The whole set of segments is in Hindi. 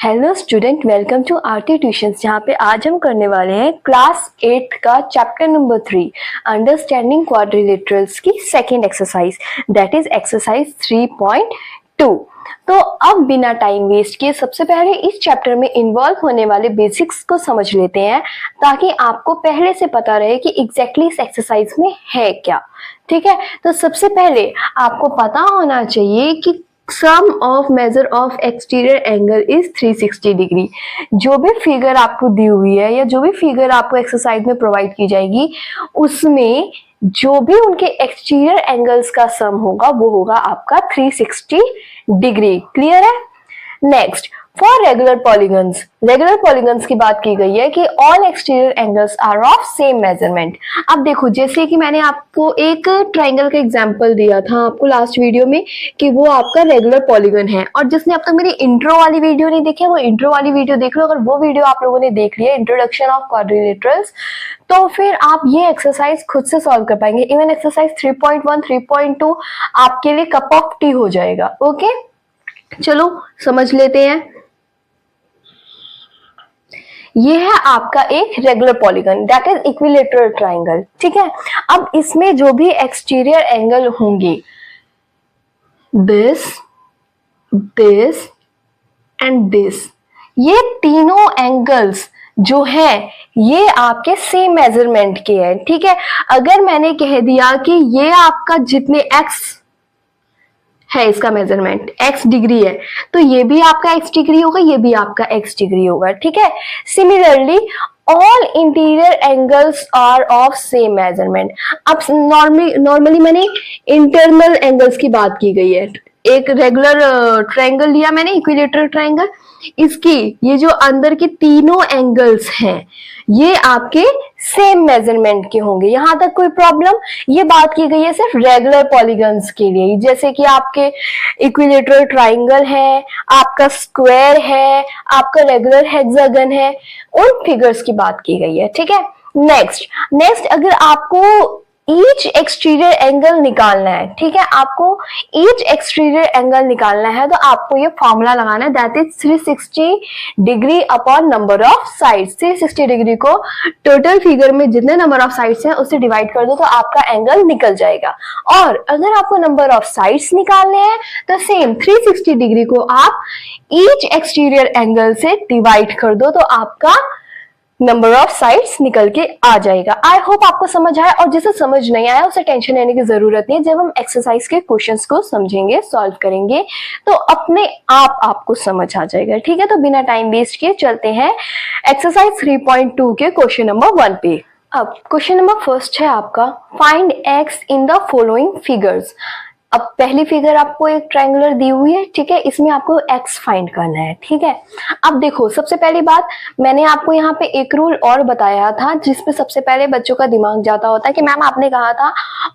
Hello student, welcome to RT tuitions. जहाँ पे आज हम करने वाले हैं क्लास 8 का चैप्टर नंबर 3 अंडरस्टैंडिंग क्वाड्रिलेटरल्स की second exercise, that is exercise 3.2। तो अब बिना टाइम वेस्ट किए सबसे पहले इस चैप्टर में इन्वॉल्व होने वाले बेसिक्स को समझ लेते हैं, ताकि आपको पहले से पता रहे कि एग्जैक्टली इस एक्सरसाइज में है क्या। ठीक है, तो सबसे पहले आपको पता होना चाहिए कि sum of measure of exterior angle is 360 degree. जो भी फिगर आपको दी हुई है या जो भी फिगर आपको एक्सरसाइज में प्रोवाइड की जाएगी, उसमें जो भी उनके एक्सटीरियर एंगल्स का सम होगा वो होगा आपका 360 डिग्री। क्लियर है? नेक्स्ट, फॉर रेगुलर पॉलीगन्स की बात की गई है कि all exterior angles are of same measurement. अब देखो, जैसे कि मैंने आपको एक ट्राइंगल का एग्जांपल दिया था आपको लास्ट वीडियो में कि वो आपका रेगुलर पॉलीगन है, और जिसने अब तक मेरी इंट्रो वाली वीडियो नहीं देखी है वो इंट्रो वाली वीडियो देख लो। अगर वो वीडियो आप लोगों ने देख लिया, इंट्रोडक्शन ऑफ क्वाड्रिलेटरल्स, तो फिर आप ये एक्सरसाइज खुद से सॉल्व कर पाएंगे। इवन एक्सरसाइज 3.1 3.2 आपके लिए कप ऑफ टी हो जाएगा। ओके, चलो समझ लेते हैं। ये है आपका एक regular polygon, that is equilateral triangle. ठीक है, अब इसमें जो भी एक्सटीरियर एंगल होंगे, दिस दिस एंड दिस, ये तीनों एंगल्स जो है ये आपके सेम मेजरमेंट के हैं। ठीक है, अगर मैंने कह दिया कि ये आपका जितने एक्स है, इसका मेजरमेंट x डिग्री है, तो ये भी आपका x डिग्री होगा, ये भी आपका x डिग्री होगा। ठीक है, similarly all interior angles are of same measurement. अब नॉर्मली मैंने इंटरनल एंगल्स की बात की गई है। एक रेगुलर ट्रायंगल लिया मैंने, इक्विलेटरल ट्रायंगल, इसकी ये जो अंदर के तीनों एंगल्स हैं ये आपके सेम मेजरमेंट के होंगे। यहां तक कोई प्रॉब्लम? ये बात की गई है सिर्फ रेगुलर पॉलीगन्स के लिए, जैसे कि आपके इक्विलेटरल ट्रायंगल है, आपका स्क्वायर है, आपका रेगुलर हेक्सागन है, उन फिगर्स की बात की गई है। ठीक है, नेक्स्ट अगर आपको ईच एक्सटीरियर एंगल निकालना है, ठीक है, आपको ईच एक्सटीरियर एंगल निकालना है, तो आपको ये फॉर्मूला लगाना है, that is 360 degree upon number of sides. 360 degree को टोटल फिगर में जितने नंबर ऑफ साइड्स हैं उससे डिवाइड कर दो तो आपका एंगल निकल जाएगा। और अगर आपको नंबर ऑफ साइड्स निकालने हैं तो सेम 360 डिग्री को आप ईच एक्सटीरियर एंगल से डिवाइड कर दो तो आपका नंबर ऑफ साइड्स निकल के आ जाएगा। आई होप आपको समझ आया, और जिसे समझ नहीं आया उसे टेंशन लेने की जरूरत नहीं है। जब हम एक्सरसाइज के क्वेश्चंस को समझेंगे, सॉल्व करेंगे, तो अपने आप आपको समझ आ जाएगा। ठीक है, तो बिना टाइम वेस्ट किए चलते हैं एक्सरसाइज 3.2 के क्वेश्चन नंबर 1 पे। अब क्वेश्चन नंबर फर्स्ट है आपका, find x in the following figures. अब पहली फिगर आपको एक ट्रायंगुलर दी हुई है, ठीक है, इसमें आपको x फाइंड करना है। ठीक है, अब देखो, सबसे पहली बात, मैंने आपको यहाँ पे एक रूल और बताया था जिसपे सबसे पहले बच्चों का दिमाग जाता होता है कि मैम आपने कहा था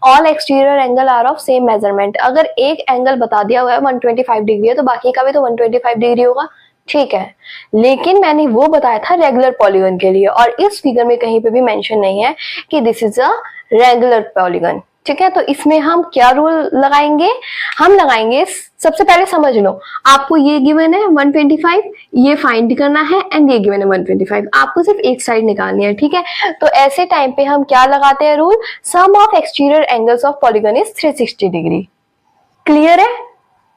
all exterior angle are of same measurement. अगर एक एंगल बता दिया हुआ है 125 डिग्री है तो बाकी का भी तो 125 डिग्री होगा। ठीक है, लेकिन मैंने वो बताया था रेगुलर पॉलीगन के लिए, और इस फिगर में कहीं पे भी मेंशन नहीं है कि this is a regular polygon. ठीक है, तो इसमें हम क्या रूल लगाएंगे? हम लगाएंगे, सबसे पहले समझ लो, आपको ये गिवन है 125, ये फाइंड करना है, एंड ये गिवन है 125, आपको सिर्फ एक साइड निकालनी है। ठीक है, तो ऐसे टाइम पे हम क्या लगाते हैं rule, sum of exterior angles of polygon is 360 degree. Clear है?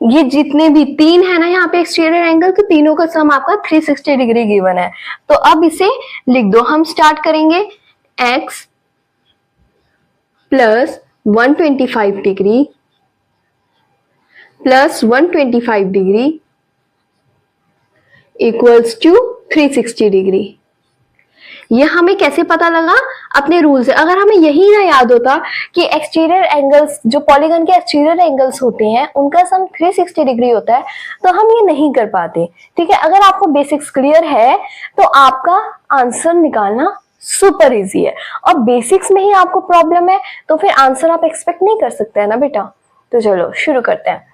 ये जितने भी तीन है ना यहाँ पे एक्सटीरियर एंगल, तो तीनों का सम आपका 360 डिग्री गिवन है। तो अब इसे लिख दो। हम स्टार्ट करेंगे, x plus 125 degree plus 125 degree equals to 360 degree. ये हमें कैसे पता लगा? अपने रूल से। अगर हमें यही ना याद होता कि एक्सटीरियर एंगल्स, जो पॉलीगन के एक्सटीरियर एंगल्स होते हैं उनका सम 360 डिग्री होता है, तो हम ये नहीं कर पाते। ठीक है, अगर आपको बेसिक्स क्लियर है तो आपका आंसर निकालना सुपर इजी है, और बेसिक्स में ही आपको प्रॉब्लम है तो फिर आंसर आप एक्सपेक्ट नहीं कर सकते हैं ना बेटा। तो चलो शुरू करते हैं।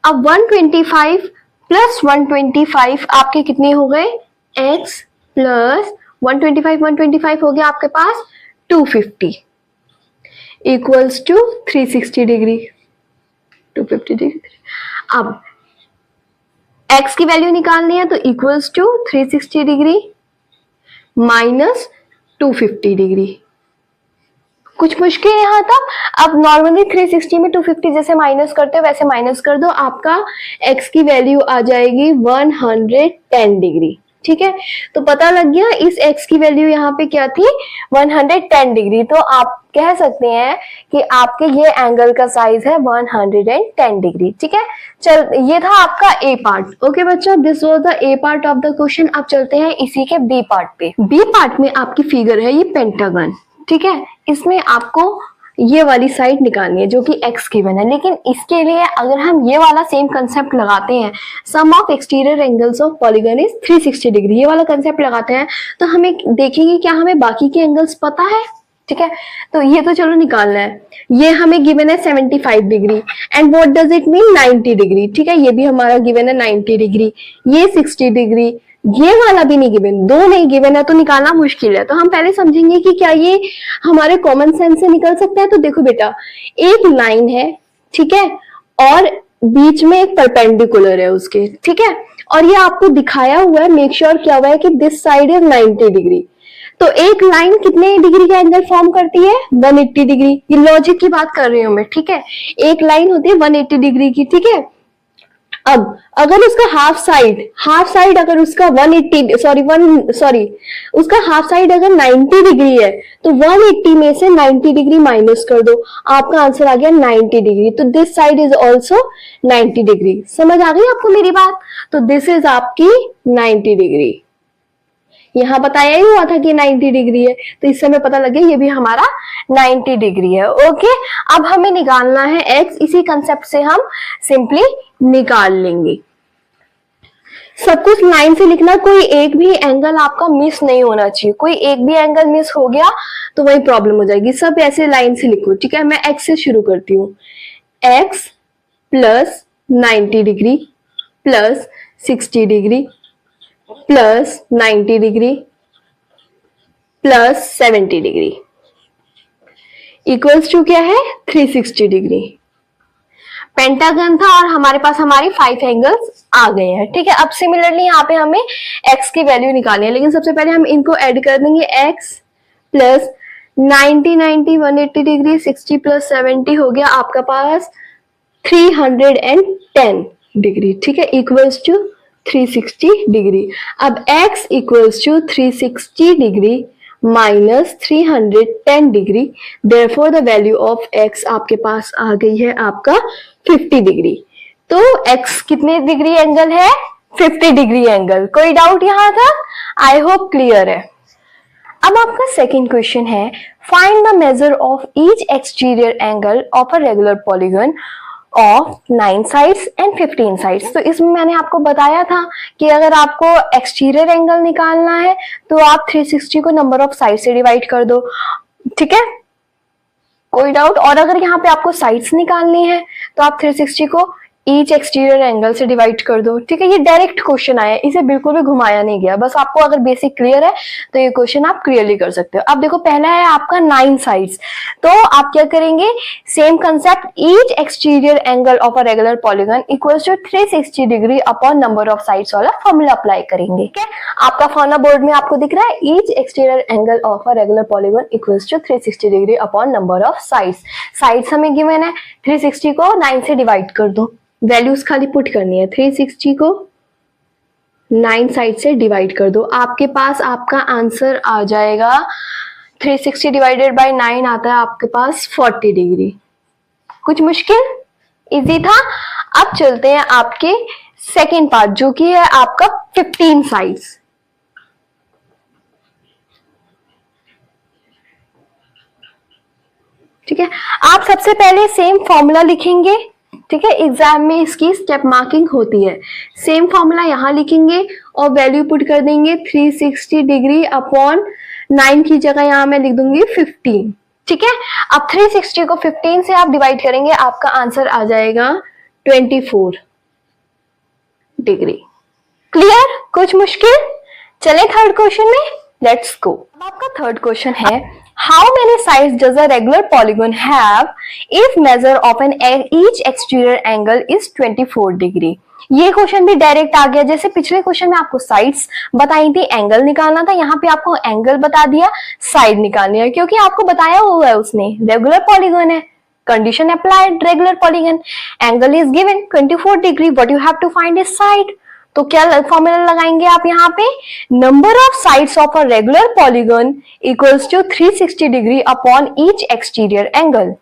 अब 125 प्लस 125 आपके कितने हो गए? x प्लस 125 हो गया आपके पास 250 इक्वल्स टू 360 डिग्री, 250 डिग्री। अब x की वैल्यू निकालनी है तो equals to 360 degree minus 250 degree. कुछ मुश्किल यहाँ तक? अब नॉर्मली 360 में 250 जैसे माइनस करते हो वैसे माइनस कर दो, आपका x की वैल्यू आ जाएगी 110 डिग्री। ठीक है, तो पता लग गया इस x की वैल्यू यहाँ पे क्या थी, 110 डिग्री। तो आप कह सकते हैं कि आपके ये एंगल का साइज है 110 डिग्री। ठीक है, चल ये था आपका ए पार्ट। ओके बच्चों, this was the A part of the question. अब चलते हैं इसी के बी पार्ट पे। बी पार्ट में आपकी फिगर है ये पेंटागन। ठीक है, इसमें आपको ये वाली साइड निकालनी है जो कि x गिवन है, लेकिन इसके लिए अगर हम ये वाला सेम कंसेप्ट लगाते हैं, sum of exterior angles of polygon is 360 degree, ये वाला कंसेप्ट लगाते हैं तो हमें देखेंगे क्या हमें बाकी के एंगल्स पता है। ठीक है, तो ये तो चलो निकालना है। ये हमें गिवन है 75 degree and what does it mean 90 degree. ठीक है, ये भी हमारा गिवन है 90 डिग्री, ये 60 डिग्री, ये वाला भी नहीं गिवन, दो नहीं गिवन है तो निकालना मुश्किल है। तो हम पहले समझेंगे कि क्या ये हमारे कॉमन सेंस से निकल सकता है। तो देखो बेटा, एक लाइन है, ठीक है, और बीच में एक परपेंडिकुलर है उसके, ठीक है, और ये आपको दिखाया हुआ है, मेक श्योर किया हुआ है कि दिस साइड इज 90 डिग्री। तो एक लाइन कितने डिग्री का एंगल फॉर्म करती है, 180 डिग्री। ये लॉजिक की बात कर रही हूं मैं। ठीक है, एक लाइन होती है 180 डिग्री की। ठीक है, अब अगर उसका हाफ साइड अगर उसका 180 उसका हाफ साइड अगर 90 डिग्री है तो 180 में से 90 डिग्री माइनस कर दो, आपका आंसर आ गया 90 डिग्री। तो this side is also 90 degree. समझ आ गई आपको मेरी बात? तो दिस इज आपकी 90 डिग्री। यहाँ बताया ही हुआ था कि 90 डिग्री है, तो इससे हमें पता लगे ये भी हमारा 90 डिग्री है। ओके, अब हमें निकालना है x, इसी कंसेप्ट से हम सिंपली निकाल लेंगे। सब कुछ लाइन से लिखना, कोई एक भी एंगल आपका मिस नहीं होना चाहिए। कोई एक भी एंगल मिस हो गया तो वही प्रॉब्लम हो जाएगी। सब ऐसे लाइन से लिखो। ठीक है, मैं x से शुरू करती हूँ। x plus 90 degree plus 60 degree plus 90 degree plus 70 degree equals to क्या है, 360 डिग्री। पेंटागन था और हमारे पास हमारी 5 एंगल्स आ गए हैं। ठीक है, अब सिमिलरली यहाँ पे हमें x की वैल्यू निकालनी है, लेकिन सबसे पहले हम इनको ऐड कर देंगे। x प्लस 90 180 डिग्री, 60 प्लस 70 हो गया आपका पास 310 डिग्री। ठीक है, इक्वल्स टू 360 डिग्री। अब x equals to 360 degree minus 310 degree, therefore the value of x आपके पास आ गई है आपका 50 डिग्री। तो x कितने डिग्री एंगल है, 50 डिग्री एंगल। कोई डाउट यहां तक? आई होप क्लियर है। अब आपका सेकंड क्वेश्चन है, find the measure of each exterior angle of a regular polygon of 9 sides and 15 sides. तो इसमें मैंने आपको बताया था कि अगर आपको एक्सटीरियर एंगल निकालना है तो आप 360 को नंबर ऑफ साइड से डिवाइड कर दो। ठीक है, कोई डाउट? और अगर यहाँ पे आपको साइड्स निकालनी है तो आप 360 को ईच एक्सटीरियर एंगल से डिवाइड कर दो। ठीक है, ये डायरेक्ट क्वेश्चन आया, इसे बिल्कुल भी घुमाया नहीं गया। बस आपको अगर बेसिक क्लियर है तो ये क्वेश्चन आप क्लियरली कर सकते हो। अब देखो, पहला है आपका 9 साइड्स, तो आप क्या करेंगे, same concept, each exterior angle of a regular polygon equals to 360 degree upon number of sides वाला फॉर्मूला अप्लाई करेंगे। ठीक है, आपका फॉर्मूला बोर्ड में आपको दिख रहा है, each exterior angle of a regular polygon equals to 360 degree upon number of sides. Sides हमें गिवन है, 360 को 9 से डिवाइड कर दो, वैल्यूज खाली पुट करनी है। 360 को 9 साइड से डिवाइड कर दो, आपके पास आपका आंसर आ जाएगा 360 डिवाइडेड बाय 9 आता है आपके पास 40 डिग्री। कुछ मुश्किल? इजी था। अब चलते हैं आपके सेकेंड पार्ट जो कि है आपका 15 साइड्स। ठीक है, आप सबसे पहले सेम फॉर्मूला लिखेंगे। ठीक है, एग्जाम में इसकी स्टेप मार्किंग होती है। सेम फॉर्मूला यहां लिखेंगे और वैल्यू पुट कर देंगे 360 डिग्री अपॉन 9 की जगह यहां मैं लिख दूंगी 15। ठीक है, अब 360 को 15 से आप डिवाइड करेंगे, आपका आंसर आ जाएगा 24 डिग्री। क्लियर? कुछ मुश्किल? चले थर्ड क्वेश्चन में, लेट्स गो। अब आपका थर्ड क्वेश्चन है, how many sides does a regular polygon have if measure of an each exterior angle is 24 degree? ये क्वेश्चन भी डायरेक्ट आ गया। जैसे पिछले क्वेश्चन में आपको साइड्स बताई थी, एंगल निकालना था, यहाँ पे आपको एंगल बता दिया, साइड निकालनी है, क्योंकि आपको बताया हुआ है उसने रेगुलर पॉलीगन है, condition applied, regular polygon, angle is given 24 degree, what you have to find is side. तो क्या फॉर्मूला लगाएंगे आप यहाँ पे, number of sides of a regular polygon equals to 360 degree upon each exterior angle.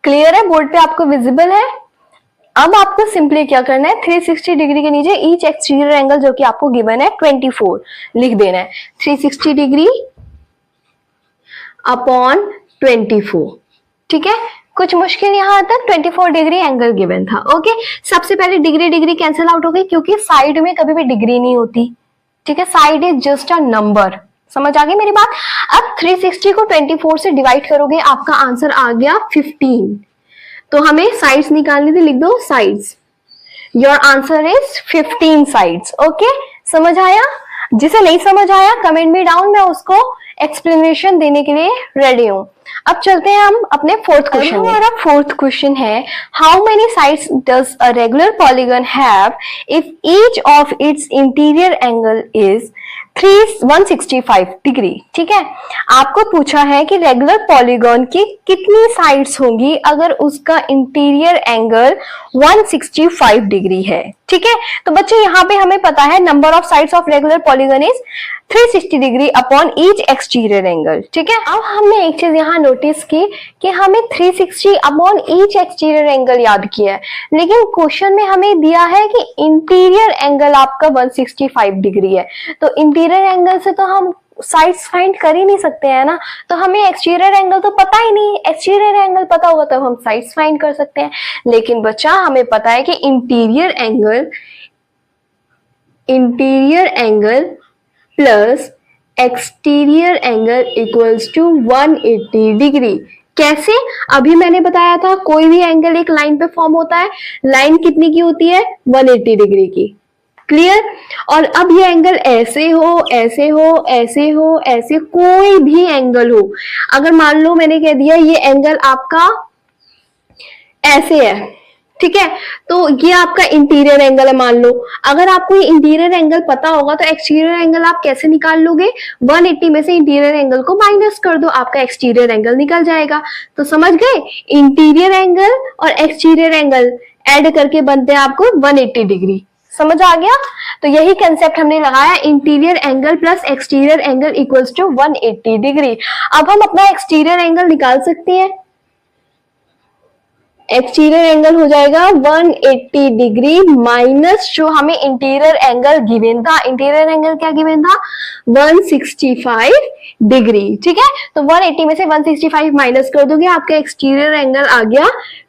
Clear है, बोर्ड पे आपको विजिबल है। अब आपको सिंपली क्या करना है, 360 डिग्री के नीचे ईच एक्सटीरियर एंगल जो कि आपको गिवन है 24 लिख देना है, 360 डिग्री अपॉन 24। ठीक है, कुछ मुश्किल यहाँ तक, 24 डिग्री एंगल गिवन था। ओके, सबसे पहले डिग्री डिग्री कैंसिल आउट हो गई, क्योंकि साइड में कभी भी डिग्री नहीं होती। ठीक है, side is just a number. समझ आ गई मेरी बात। अब 360 को 24 से डिवाइड करोगे, आपका आंसर आ गया 15। तो हमें साइड्स निकालनी थी, लिख दो sides, your answer is 15 sides. Okay, समझ आया? जिसे नहीं समझ आया कमेंट में डाउन, मैं उसको एक्सप्लेनेशन देने के लिए रेडी हूं। अब चलते हैं हम अपने फोर्थ क्वेश्चन। हमारा फोर्थ क्वेश्चन है, how many sides does a regular polygon have if each of its interior angle is 165 degree. ठीक है, आपको पूछा है कि रेगुलर पॉलीगन की कितनी साइड्स होंगी अगर उसका इंटीरियर एंगल 165 डिग्री है। ठीक है, तो बच्चे यहाँ पे हमें पता है number of sides of regular polygon is 360 degree upon each exterior angle. ठीक है, अब हमने एक चीज यहाँ नोटिस की कि हमें 360 अपॉन ईच एक्सटीरियर एंगल याद किया है, लेकिन क्वेश्चन में हमें दिया है कि इंटीरियर एंगल आपका 165 डिग्री है। तो इंटीरियर एंगल से तो हम साइड्स फाइंड कर ही नहीं सकते हैं ना, तो हमें एक्सटीरियर एंगल तो पता ही नहीं। एक्सटीरियर एंगल पता होगा तब हम साइड्स फाइंड कर सकते हैं, लेकिन बच्चा हमें पता है कि interior angle plus exterior angle equals to 180 degree. कैसे? अभी मैंने बताया था कोई भी एंगल एक लाइन पे फॉर्म होता है, लाइन कितनी की होती है, 180 डिग्री की। क्लियर? और अब ये एंगल ऐसे हो, ऐसे हो, ऐसे हो, ऐसे कोई भी एंगल हो, अगर मान लो मैंने कह दिया ये एंगल आपका ऐसे है, ठीक है, तो ये आपका इंटीरियर एंगल है मान लो। अगर आपको ये इंटीरियर एंगल पता होगा तो एक्सटीरियर एंगल आप कैसे निकाल लोगे, 180 में से इंटीरियर एंगल को माइनस कर दो, आपका एक्सटीरियर एंगल निकल जाएगा। तो समझ गए, इंटीरियर एंगल और एक्सटीरियर एंगल ऐड करके बनते हैं आपको 180 डिग्री। समझ आ गया? तो यही कंसेप्ट हमने लगाया, interior angle plus exterior angle equals to 180 degree. अब हम अपना एक्सटीरियर एंगल निकाल सकते हैं। एक्सटीरियर एंगल हो जाएगा 180 डिग्री माइनस जो हमें इंटीरियर एंगल गिवन था। इंटीरियर एंगल क्या गिवन था, 165 डिग्री। ठीक है, तो 180 में से 165 माइनस कर दोगे, आपका एक्सटीरियर एंगल आ गया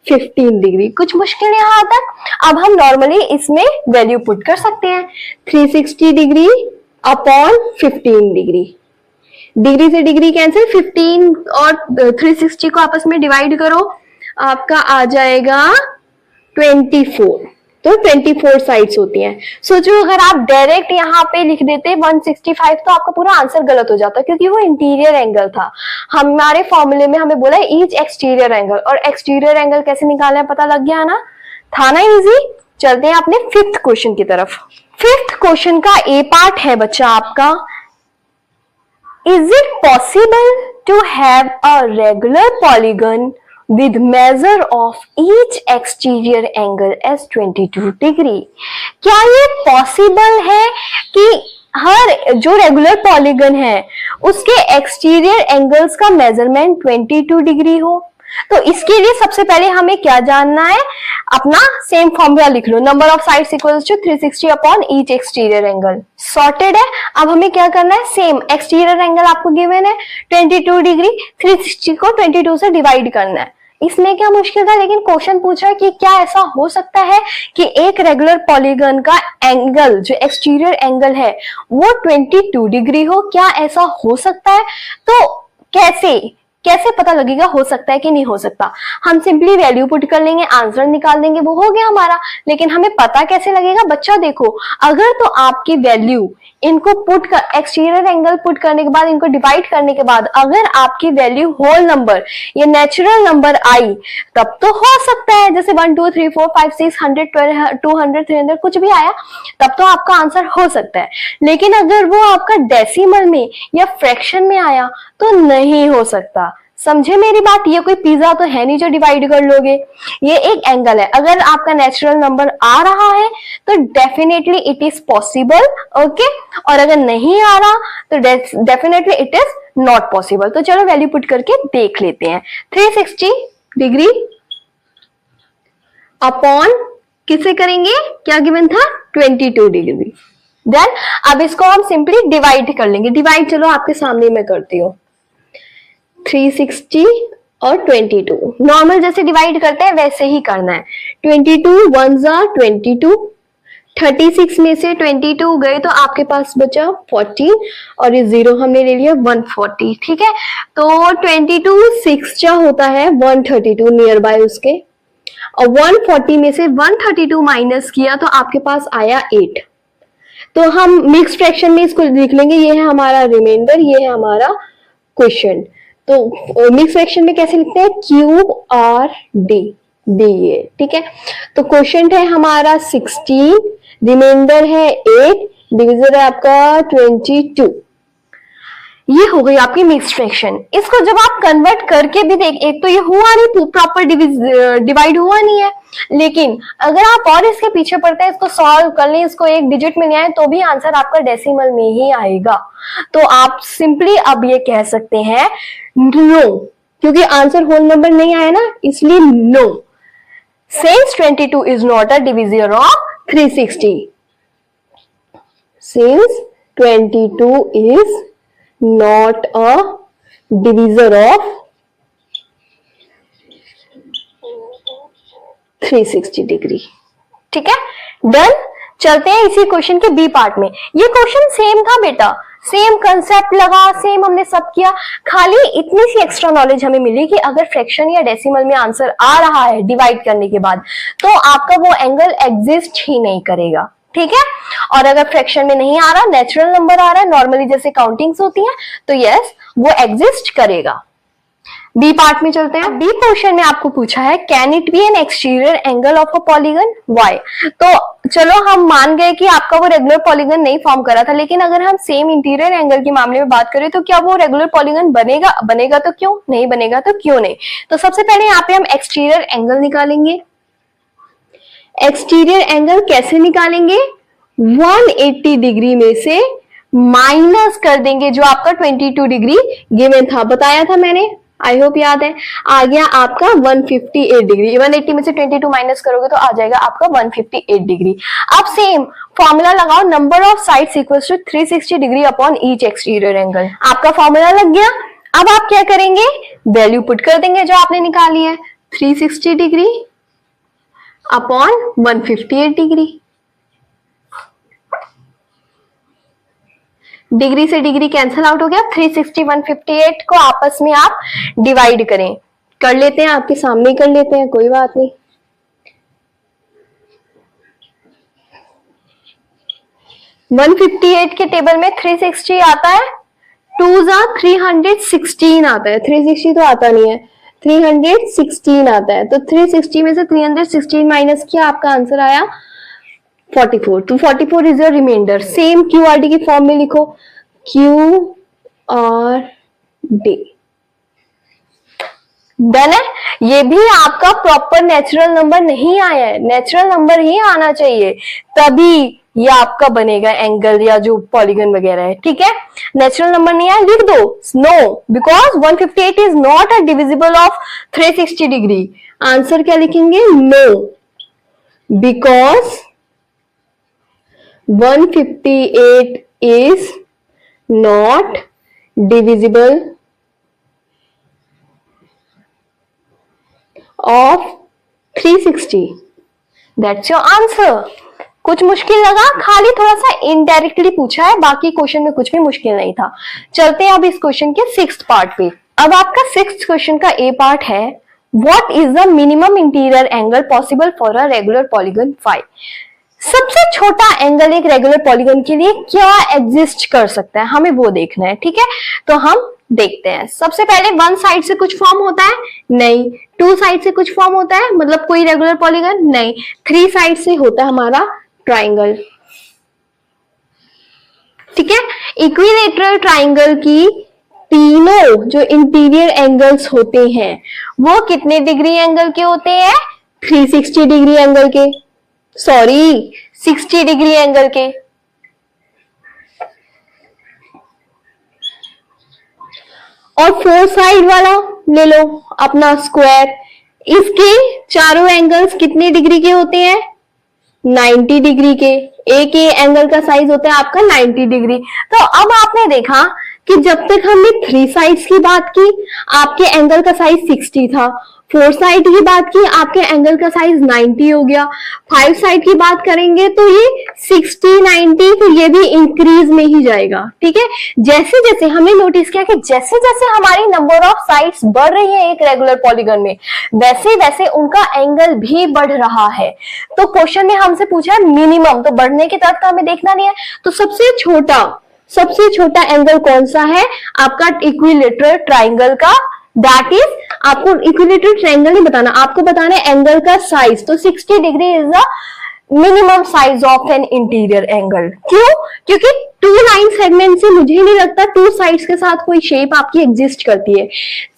15 डिग्री। कुछ मुश्किल यहाँ तक? अब हम नॉर्मली इसमें वैल्यू पुट कर सकते हैं, 360 डिग्री अपॉन 15 डिग्री। डिग्री से डिग्री कैंसिल, 15 और 360 को आपस में डिवाइड करो, आपका आ जाएगा 24। तो 24 साइड्स होती हैं। सोचो अगर आप डायरेक्ट यहाँ पे लिख देते 165 तो आपका पूरा आंसर गलत हो जाता, क्योंकि वो इंटीरियर एंगल था। हमारे फॉर्मूले में हमें बोला ईच एक्सटीरियर एंगल, और एक्सटीरियर एंगल कैसे निकालना है पता लग गया ना, था ना इजी। चलते हैं अपने फिफ्थ क्वेश्चन की तरफ। फिफ्थ क्वेश्चन का ए पार्ट है बच्चा आपका, is it possible to have a regular polygon with measure of each exterior angle as 22 degree. क्या ये पॉसिबल है कि हर जो रेगुलर पॉलीगन है उसके एक्सटीरियर एंगल्स का मेजरमेंट 22 डिग्री हो? तो इसके लिए सबसे पहले हमें क्या जानना है, अपना सेम फॉर्मूला लिख लो, number of sides equals to 360 upon each exterior angle. Sorted है। अब हमें क्या करना है, सेम एक्सटीरियर एंगल आपको गिवन है 22 डिग्री, 360 को 22 से डिवाइड करना है। इसमें क्या मुश्किल था, लेकिन क्वेश्चन पूछा कि क्या ऐसा हो सकता है कि एक रेगुलर पॉलीगन का एंगल जो एक्सटीरियर एंगल है वो 22 डिग्री हो? क्या ऐसा हो सकता है? तो कैसे कैसे पता लगेगा हो सकता है कि नहीं हो सकता? हम सिंपली वैल्यू पुट कर लेंगे, आंसर निकाल देंगे, वो हो गया हमारा। लेकिन हमें पता कैसे लगेगा? बच्चा देखो, अगर तो आपकी वैल्यू इनको पुट कर एक्सटीरियर एंगल पुट करने के बाद, इनको डिवाइड करने के बाद अगर आपकी वैल्यू होल नंबर या नेचुरल नंबर आई, तब तो हो सकता है जैसे 1 2 3 4 5 6 100 200 300 कुछ भी आया, तब तो आपका आंसर हो सकता है। लेकिन अगर वो आपका डेसिमल में या फ्रैक्शन में आया तो नहीं हो सकता। समझे मेरी बात? ये कोई पिज्जा तो है नहीं जो डिवाइड कर लोगे। ये एक एंगल है। अगर आपका नेचुरल नंबर आ रहा है तो definitely it is possible, okay. और अगर नहीं आ रहा तो definitely it is not possible. तो चलो वैल्यू पुट करके देख लेते हैं। 360 डिग्री अपॉन किसे करेंगे? क्या गिवन था? 22 डिग्री। देन अब इसको हम सिंपली डिवाइड कर लेंगे। डिवाइड चलो आपके सामने मैं करती हूँ। 360 और 22 नॉर्मल जैसे डिवाइड करते हैं वैसे ही करना है। 22 1 जा 22, 36 में से 22 गए तो आपके पास बचा 14 और ये 0 हमने ले लिया 140, ठीक है। तो 22 6 जा होता है 132 नियर बाय उसके, और 140 में से 132 माइनस किया तो आपके पास आया 8। तो हम मिक्स फ्रैक्शन में इसको लिख लेंगे। ये है हमारा रिमाइंडर, ये है हमारा क्वेश्चन। तो मिक्स फ्रैक्शन में कैसे लिखते हैं? Cube R D D A, ठीक है। तो क्वेश्चन है हमारा 16, रिमाइंडर है 8, डिविजन है आपका 22। ये हो गई आपकी मिक्स फ्रैक्शन। इसको जब आप कन्वर्ट करके भी देख, एक तो ये हुआ नहीं, प्रॉपर डिवाइड हुआ नहीं है, लेकिन अगर आप और इसके पीछे पड़ते हैं, इसको सॉल्व कर लें, इसको एक डिजिट में ले आए तो भी आंसर आपका डेसिमल में ही आएगा। तो आप सिंपली अब ये कह सकते हैं नो, क्योंकि आंसर होल नंबर नहीं आया ना, इसलिए no. Since 22 is not a divisor of 360, since 22 is not a divisor of 360 degree, ठीक है। डन। चलते हैं इसी क्वेश्चन के बी पार्ट में। ये क्वेश्चन सेम था बेटा, सेम कंसेप्ट लगा, सेम हमने सब किया, खाली इतनी सी एक्स्ट्रा नॉलेज हमें मिली कि अगर फ्रैक्शन या डेसिमल में आंसर आ रहा है डिवाइड करने के बाद, तो आपका वो एंगल एग्जिस्ट ही नहीं करेगा, ठीक है। और अगर फ्रैक्शन में नहीं आ रहा, नेचुरल नंबर आ रहा है, नॉर्मली जैसे काउंटिंग्स होती हैं, तो यस वो एग्जिस्ट करेगा। बी पार्ट में चलते हैं। बी क्वेश्चन में आपको पूछा है can it be an exterior angle of a polygon why. तो चलो हम मान गए कि आपका वो रेगुलर पॉलीगन नहीं फॉर्म करा था, लेकिन अगर हम सेम इंटीरियर एंगल के मामले में बात करें तो क्या वो रेगुलर पॉलीगन बनेगा? बनेगा तो क्यों नहीं, बनेगा तो क्यों नहीं। तो सबसे पहले यहाँ पे हम एक्सटीरियर एंगल निकालेंगे। एक्सटीरियर एंगल कैसे निकालेंगे? 180 डिग्री में से माइनस कर देंगे जो आपका 22 डिग्री गिवन था, बताया था मैंने, आई होप याद है। आ गया आपका 158 डिग्री। 180 में से 22 माइनस करोगे तो आ जाएगा आपका 158 डिग्री। अब सेम फॉर्मूला लगाओ, number of sides equals to 360 degree upon each exterior angle. आपका फॉर्मूला लग गया। अब आप क्या करेंगे? वैल्यू पुट कर देंगे जो आपने निकाली है, 360 डिग्री अपॉन 158 डिग्री। डिग्री से डिग्री कैंसिल आउट हो गया। 360 158 को आपस में आप डिवाइड करें, कर लेते हैं, आपके सामने कर लेते हैं, कोई बात नहीं। वन 158 के टेबल में 360 आता है, 2 जा 316 आता है, 360 तो आता नहीं है, 316 आता है। तो 360 में से 316 माइनस किया, आपका आंसर आया 44। तो 44 is your reminder. Same Q R D की फॉर्म में लिखो, क्यू आर डी। डन है। ये भी आपका प्रॉपर नेचुरल नंबर नहीं आया है, नेचुरल नंबर ही आना चाहिए, तभी ये आपका बनेगा एंगल या जो पॉलीगन वगैरह है, ठीक है। नेचुरल नंबर नहीं आया, लिख दो no, because 158 is not a divisible of 360 degree. Answer क्या लिखेंगे? No, because 158 is not divisible of 360. That's your answer. कुछ मुश्किल लगा? खाली थोड़ा सा इनडायरेक्टली पूछा है, बाकी क्वेश्चन में कुछ भी मुश्किल नहीं था। चलते हैं अब इस क्वेश्चन के 6th पार्ट पे। अब आपका 6th क्वेश्चन का ए पार्ट है, what is the minimum interior angle possible for a regular polygon फाई। सबसे छोटा एंगल एक रेगुलर पॉलीगन के लिए क्या एग्जिस्ट कर सकता है, हमें वो देखना है। ठीक है, तो हम देखते हैं। सबसे पहले वन साइड से कुछ फॉर्म होता है? नहीं। टू साइड से कुछ फॉर्म होता है, मतलब कोई रेगुलर पॉलीगन? नहीं। थ्री साइड से होता है हमारा ट्राइंगल। ठीक है, इक्विलेटरल ट्राइंगल की तीनों जो इंटीरियर एंगल्स होते हैं वो कितने डिग्री एंगल के होते हैं? 360 डिग्री एंगल के, सॉरी 60 डिग्री एंगल के। और फोर साइड वाला ले लो अपना स्क्वायर, इसके चारों एंगल्स कितने डिग्री के होते हैं? 90 डिग्री के। एक ये एंगल का साइज होता है आपका 90 डिग्री। तो अब आपने देखा कि जब तक हमने थ्री साइड्स की बात की आपके एंगल का साइज 60 था, फोर साइड की बात की आपके एंगल का साइज 90 हो गया, फाइव साइड की बात करेंगे तो ये 60 90 तो ये भी इंक्रीज में ही जाएगा। ठीक है, जैसे जैसे हमने नोटिस किया कि जैसे जैसे हमारी नंबर ऑफ साइड्स बढ़ रही है एक रेगुलर पॉलीगन में, वैसे वैसे उनका एंगल भी बढ़ रहा है। तो क्वेश्चन में हमसे पूछा है मिनिमम, तो बढ़ने की तरफ तो हमें देखना नहीं है। तो सबसे छोटा एंगल कौन सा है? आपका इक्विलेटरल ट्राइंगल का, दैट इज आपको इक्विलेटरल ट्राइंगल नहीं बताना, आपको बताना है एंगल का साइज। तो 60 degree is the minimum size of an interior angle. क्यों? क्योंकि टू लाइन सेगमेंट से मुझे नहीं लगता टू साइड्स के साथ कोई शेप आपकी एग्जिस्ट करती है।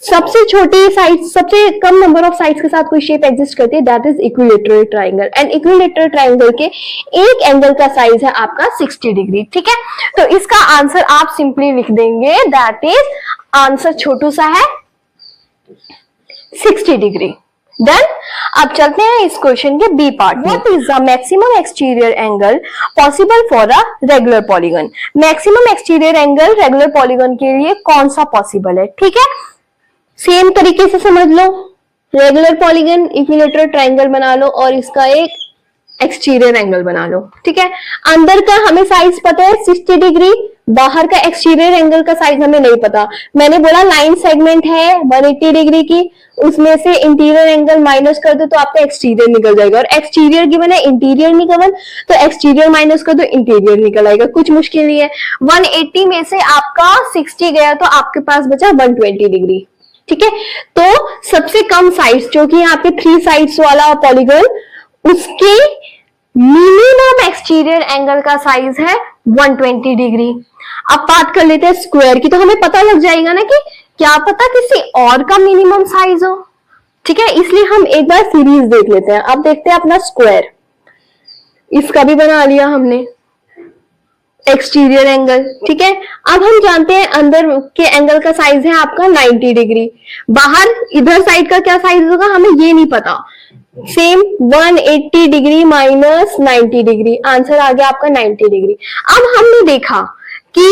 सबसे छोटी साइड, सबसे कम नंबर ऑफ साइड्स के साथ कोई शेप एग्जिस्ट करती है, that is equilateral triangle. And equilateral triangle के एक एंगल का साइज है आपका 60 डिग्री। ठीक है, तो इसका आंसर आप सिंपली लिख देंगे, दैट इज आंसर छोटू सा है 60 डिग्री। देन अब चलते हैं इस क्वेश्चन के B part. What is the maximum exterior angle possible for a regular polygon. Maximum exterior angle regular polygon के लिए कौन सा पॉसिबल है? ठीक है, सेम तरीके से समझ लो, रेगुलर पॉलीगन इक्विलेटरल ट्राइंगल बना लो और इसका एक एक्सटीरियर एंगल बना लो। ठीक है, अंदर का हमें साइज पता है 60 डिग्री, बाहर का एक्सटीरियर एंगल का साइज हमें नहीं पता। मैंने बोला लाइन सेगमेंट है 180 डिग्री की, उसमें से इंटीरियर एंगल माइनस कर दो तो आपका एक्सटीरियर निकल जाएगा, और एक्सटीरियर गिवन है इंटीरियर नहीं गिवन, तो एक्सटीरियर माइनस कर दो इंटीरियर निकल आएगा। कुछ मुश्किल नहीं है। 180 में से आपका 60 गया तो आपके पास बचा 120 डिग्री। ठीक है, तो सबसे कम साइज जो कि यहाँ पे थ्री साइड्स वाला पॉलीगन, उसके मिनिमम एक्सटीरियर एंगल का साइज है 120 डिग्री। अब बात कर लेते हैं स्क्वायर की, तो हमें पता लग जाएगा ना कि क्या पता किसी और का मिनिमम साइज हो। ठीक है, इसलिए हम एक बार सीरीज देख लेते हैं। अब देखते हैं अपना स्क्वायर, इसका भी बना लिया हमने एक्सटीरियर एंगल। ठीक है, अब हम जानते हैं अंदर के एंगल का साइज है आपका 90 डिग्री, बाहर इधर साइड का क्या साइज होगा हमें ये नहीं पता। Same 180 degree minus 90 degree, answer आ गया आपका 90 डिग्री। अब हमने देखा कि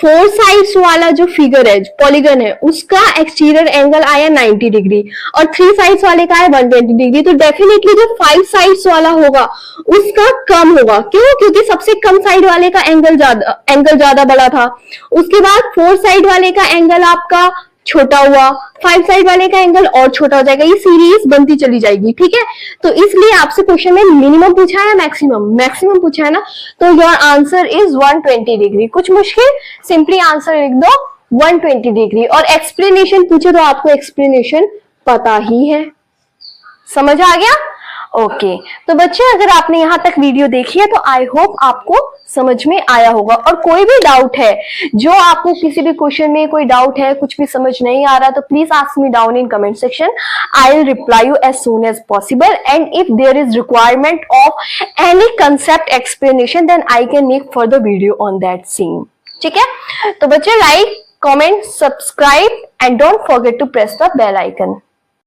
फोर साइड्स वाला जो फिगर है, पॉलीगन है, उसका एक्सटीरियर एंगल आया 90 डिग्री और थ्री साइड्स वाले का है 120 डिग्री। तो डेफिनेटली जो फाइव साइड्स वाला होगा उसका कम होगा। क्यों? क्योंकि सबसे कम साइड वाले का एंगल ज्यादा बड़ा था। उसके बाद फोर साइड वाले का एंगल आपका छोटा हुआ, फाइव साइड वाले का एंगल और छोटा हो जाएगा, ये सीरीज बनती चली जाएगी। ठीक है, तो इसलिए आपसे क्वेश्चन में मिनिमम पूछा है मैक्सिमम पूछा है ना, तो योर आंसर इज 120 डिग्री। कुछ मुश्किल, सिंपली आंसर लिख दो 120 डिग्री। और एक्सप्लेनेशन पूछे तो आपको एक्सप्लेनेशन पता ही है। समझ आ गया? ओके, तो बच्चे अगर आपने यहाँ तक वीडियो देखी है तो आई होप आपको समझ में आया होगा। और कोई भी डाउट है, जो आपको किसी भी क्वेश्चन में कोई डाउट है, कुछ भी समझ नहीं आ रहा, तो please ask me down in comment section. I will reply you as soon as possible, and if there is requirement of any concept explanation then I can make further video on that same. ठीक है, तो बच्चे like, comment, subscribe and don't forget to press the bell icon.